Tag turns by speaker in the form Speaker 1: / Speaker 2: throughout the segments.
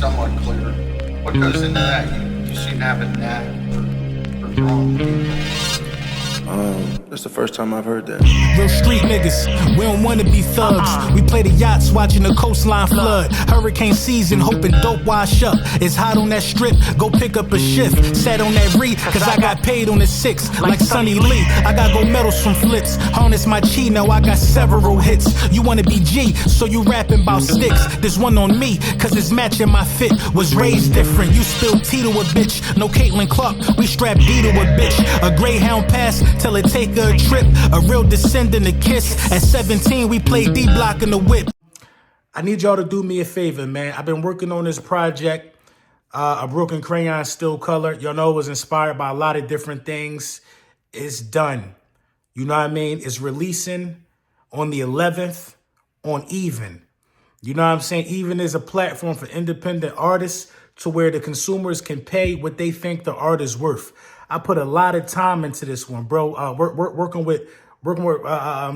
Speaker 1: somewhat clear. What goes into that? You seem to have a knack for drawing people.
Speaker 2: That's the first time I've heard that.
Speaker 3: Real street niggas, we don't wanna be thugs. We play the yachts watching the coastline flood. Hurricane season, hoping dope wash up. It's hot on that strip, go pick up a shift. Sat on that re, cause I got paid on the 6. Like Sonny Lee, I got gold medals from flips. Harness my chi, now I got several hits. You wanna be G, so you rapping about sticks. This one on me, cause it's matching my fit. Was raised different, you spilled tea to a bitch. No Caitlin Clark, we strap D to a bitch. A Greyhound pass, till it take a trip. A real descendant of Kiss. At 17, we played D-Block in the whip. I need y'all to do me a favor, man. I've been working on this project, A Broken Crayon Still Color. Y'all know it was inspired by a lot of different things. It's done. You know what I mean? It's releasing on the 11th on Even. You know what I'm saying? Even is a platform for independent artists to where the consumers can pay what they think the art is worth. I put a lot of time into this one, bro. Working with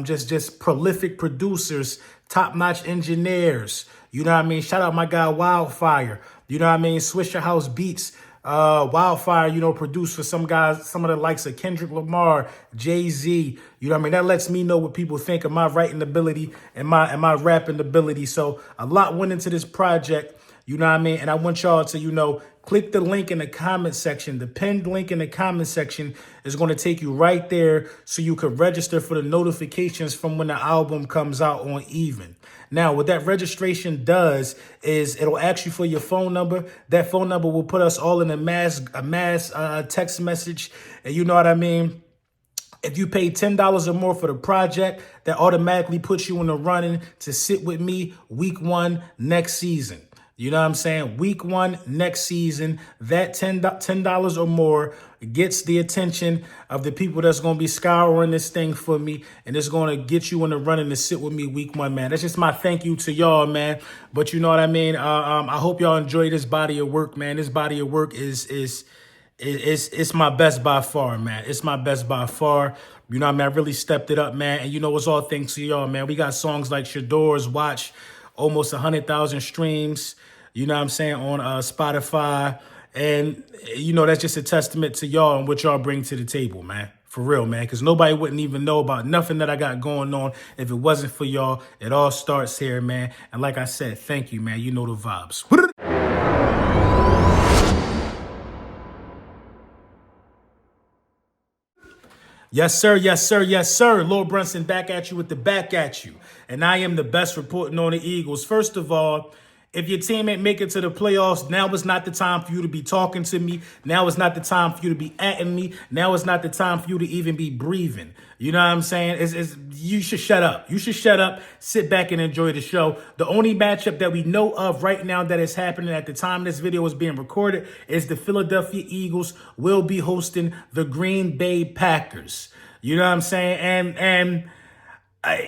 Speaker 3: just prolific producers, top-notch engineers. You know what I mean? Shout out my guy Wildfire. You know what I mean? Swisher House Beats. Wildfire, you know, produced for some guys, some of the likes of Kendrick Lamar, Jay-Z. You know what I mean? That lets me know what people think of my writing ability and my rapping ability. So a lot went into this project. You know what I mean? And I want y'all to, you know, click the link in the comment section. The pinned link in the comment section is going to take you right there so you can register for the notifications from when the album comes out on Even. Now, what that registration does is it'll ask you for your phone number. That phone number will put us all in a mass text message. And you know what I mean? If you pay $10 or more for the project, that automatically puts you in the running to sit with me week 1 next season. You know what I'm saying? Week 1 next season, that $10 or more gets the attention of the people that's going to be scouring this thing for me. And it's going to get you in the running to sit with me week 1, man. That's just my thank you to y'all, man. But you know what I mean? I hope y'all enjoy this body of work, man. This body of work is my best by far, man. It's my best by far. You know what I mean? I really stepped it up, man. And you know, it's all thanks to y'all, man. We got songs like Shador's Watch, almost 100,000 streams, you know what I'm saying, on Spotify. And, you know, that's just a testament to y'all and what y'all bring to the table, man. For real, man, because nobody wouldn't even know about nothing that I got going on if it wasn't for y'all. It all starts here, man. And like I said, thank you, man. You know the vibes. Yes, sir. Yes, sir. Yes, sir. Lord Brunson back at you with the back at you. And I am the best reporting on the Eagles. First of all, if your team ain't make it to the playoffs, now is not the time for you to be talking to me. Now is not the time for you to be atting me. Now is not the time for you to even be breathing. You know what I'm saying? You should shut up. You should shut up, sit back and enjoy the show. The only matchup that we know of right now that is happening at the time this video is being recorded is the Philadelphia Eagles will be hosting the Green Bay Packers. You know what I'm saying? And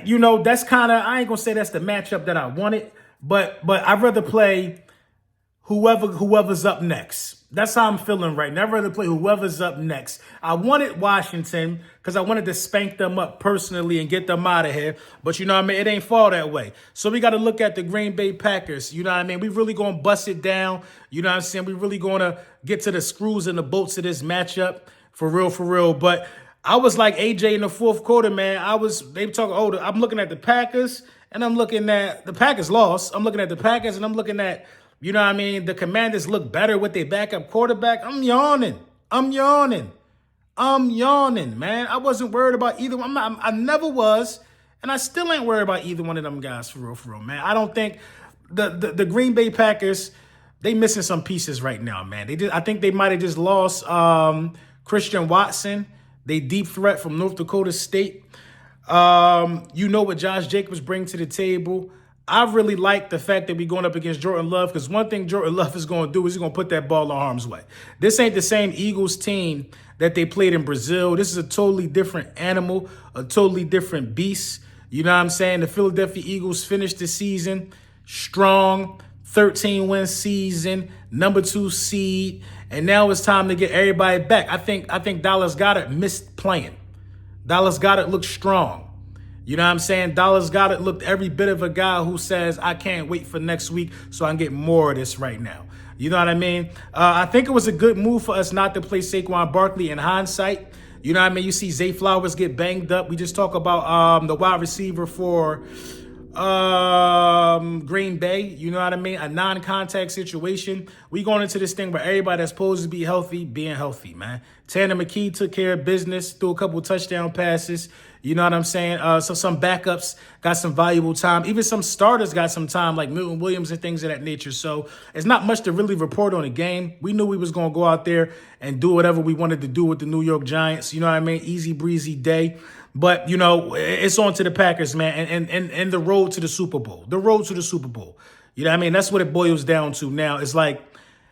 Speaker 3: you know, that's kind of, I ain't going to say that's the matchup that I wanted. But I'd rather play whoever's up next. That's how I'm feeling right now. I'd rather play whoever's up next. I wanted Washington because I wanted to spank them up personally and get them out of here. But you know what I mean? It ain't fall that way. So we got to look at the Green Bay Packers. You know what I mean? We really going to bust it down. You know what I'm saying? We really going to get to the screws and the bolts of this matchup. For real, for real. But I was like AJ in the fourth quarter, man. They were talking, I'm looking at the Packers. And I'm looking at the Packers lost. I'm looking at the Packers and I'm looking at, you know what I mean, the Commanders look better with their backup quarterback. I'm yawning, man. I wasn't worried about either one. I never was. And I still ain't worried about either one of them guys for real, man. I don't think the Green Bay Packers, they missing some pieces right now, man. I think they might have just lost Christian Watson, they deep threat from North Dakota State. You know what Josh Jacobs brings to the table. I really like the fact that we're going up against Jordan Love because one thing Jordan Love is going to do is he's going to put that ball in harm's way. This ain't the same Eagles team that they played in Brazil. This is a totally different animal, a totally different beast. You know what I'm saying? The Philadelphia Eagles finished the season strong, 13-win season, number 2 seed, and now it's time to get everybody back. I think Dallas Goedert missed playing. Dallas Goedert looked strong. You know what I'm saying? Dallas Goedert looked every bit of a guy who says, I can't wait for next week so I can get more of this right now. You know what I mean? I think it was a good move for us not to play Saquon Barkley in hindsight. You know what I mean? You see Zay Flowers get banged up. We just talk about the wide receiver for Green Bay. You know what I mean? A non-contact situation. We going into this thing where everybody that's supposed to be healthy, being healthy, man. Tanner McKee took care of business, threw a couple touchdown passes. You know what I'm saying? So some backups got some valuable time. Even some starters got some time, like Milton Williams and things of that nature. So it's not much to really report on the game. We knew we was going to go out there and do whatever we wanted to do with the New York Giants. You know what I mean? Easy breezy day. But, you know, it's on to the Packers, man, and the road to the Super Bowl. The road to the Super Bowl. You know what I mean? That's what it boils down to now. It's like,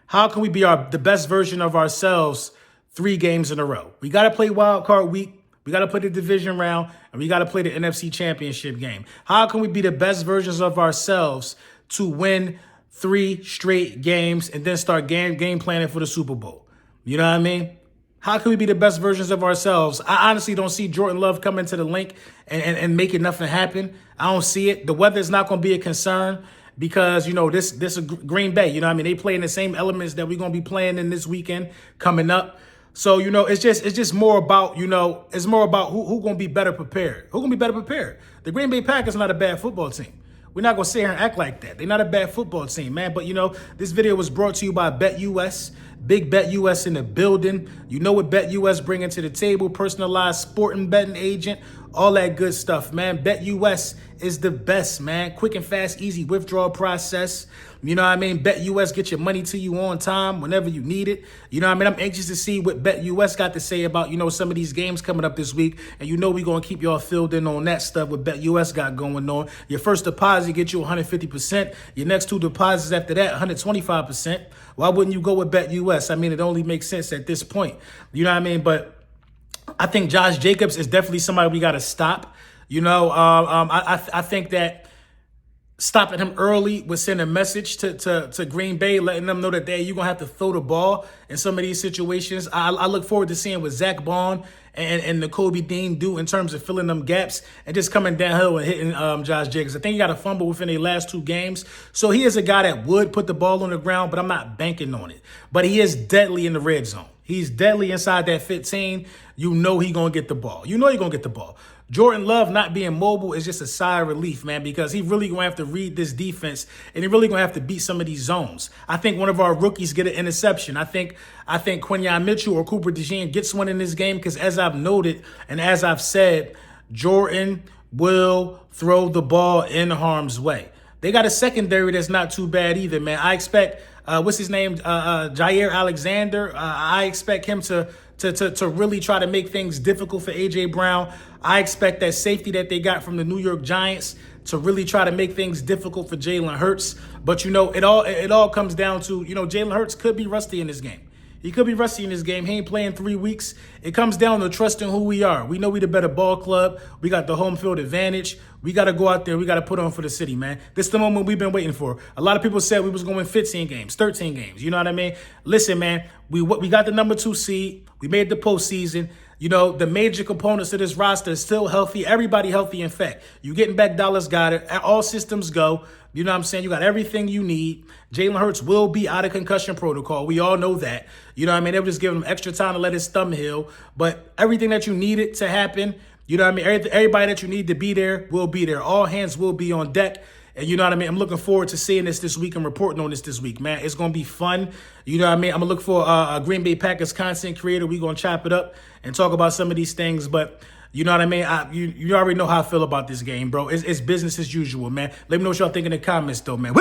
Speaker 3: how can we be the best version of ourselves 3 games in a row? We got to play wild card week. We got to play the division round, and we got to play the NFC Championship game. How can we be the best versions of ourselves to win 3 straight games and then start game planning for the Super Bowl? You know what I mean? How can we be the best versions of ourselves? I honestly don't see Jordan Love coming to the link and making nothing happen. I don't see it. The weather is not going to be a concern because, you know, this is Green Bay. You know what I mean? They play in the same elements that we're going to be playing in this weekend coming up. So, you know, it's just more about, you know, it's more about who going to be better prepared. Who going to be better prepared? The Green Bay Packers are not a bad football team. We're not going to sit here and act like that. They're not a bad football team, man. But, you know, this video was brought to you by BetUS. Big BetUS in the building. You know what BetUS bringing to the table. Personalized sporting betting agent. All that good stuff, man. BetUS is the best, man. Quick and fast, easy withdrawal process. You know what I mean? BetUS get your money to you on time whenever you need it. You know what I mean? I'm anxious to see what BetUS got to say about, you know, some of these games coming up this week. And you know we're going to keep y'all filled in on that stuff what BetUS got going on. Your first deposit gets you 150%. Your next 2 deposits after that, 125%. Why wouldn't you go with BetUS? I mean, it only makes sense at this point. You know what I mean? But I think Josh Jacobs is definitely somebody we got to stop. You know, I think that stopping him early would send a message to Green Bay, letting them know that you're going to have to throw the ball in some of these situations. I look forward to seeing what Zach Bond and Nakobe Dean do in terms of filling them gaps and just coming downhill and hitting Josh Jacobs. I think he got a fumble within the last 2 games. So he is a guy that would put the ball on the ground, but I'm not banking on it. But he is deadly in the red zone. He's deadly inside that 15. You know he's going to get the ball. You know he's going to get the ball. Jordan Love not being mobile is just a sigh of relief, man, because he really going to have to read this defense and he really going to have to beat some of these zones. I think one of our rookies get an interception. I think Quinyon Mitchell or Cooper DeJean gets one in this game because as I've noted and as I've said, Jordan will throw the ball in harm's way. They got a secondary that's not too bad either, man. I expect, what's his name, Jair Alexander. I expect him to really try to make things difficult for A.J. Brown. I expect that safety that they got from the New York Giants to really try to make things difficult for Jalen Hurts. But, you know, it all comes down to, you know, Jalen Hurts could be rusty in this game. He could be rusty in this game. He ain't playing 3 weeks. It comes down to trusting who we are. We know we the better ball club. We got the home field advantage. We got to go out there. We got to put on for the city, man. This is the moment we've been waiting for. A lot of people said we was going to win 15 games, 13 games. You know what I mean? Listen, man, we got the number 2 seed. We made the postseason. You know, the major components of this roster is still healthy. Everybody healthy, in fact. You getting back Dallas Goedert. All systems go. You know what I'm saying? You got everything you need. Jalen Hurts will be out of concussion protocol. We all know that. You know what I mean? They were just giving him extra time to let his thumb heal. But everything that you needed to happen, you know what I mean? Everybody that you need to be there will be there. All hands will be on deck. And you know what I mean? I'm looking forward to seeing this week and reporting on this week, man. It's going to be fun. You know what I mean? I'm going to look for a Green Bay Packers content creator. We're going to chop it up and talk about some of these things. But you know what I mean? You already know how I feel about this game, bro. It's business as usual, man. Let me know what y'all think in the comments, though, man.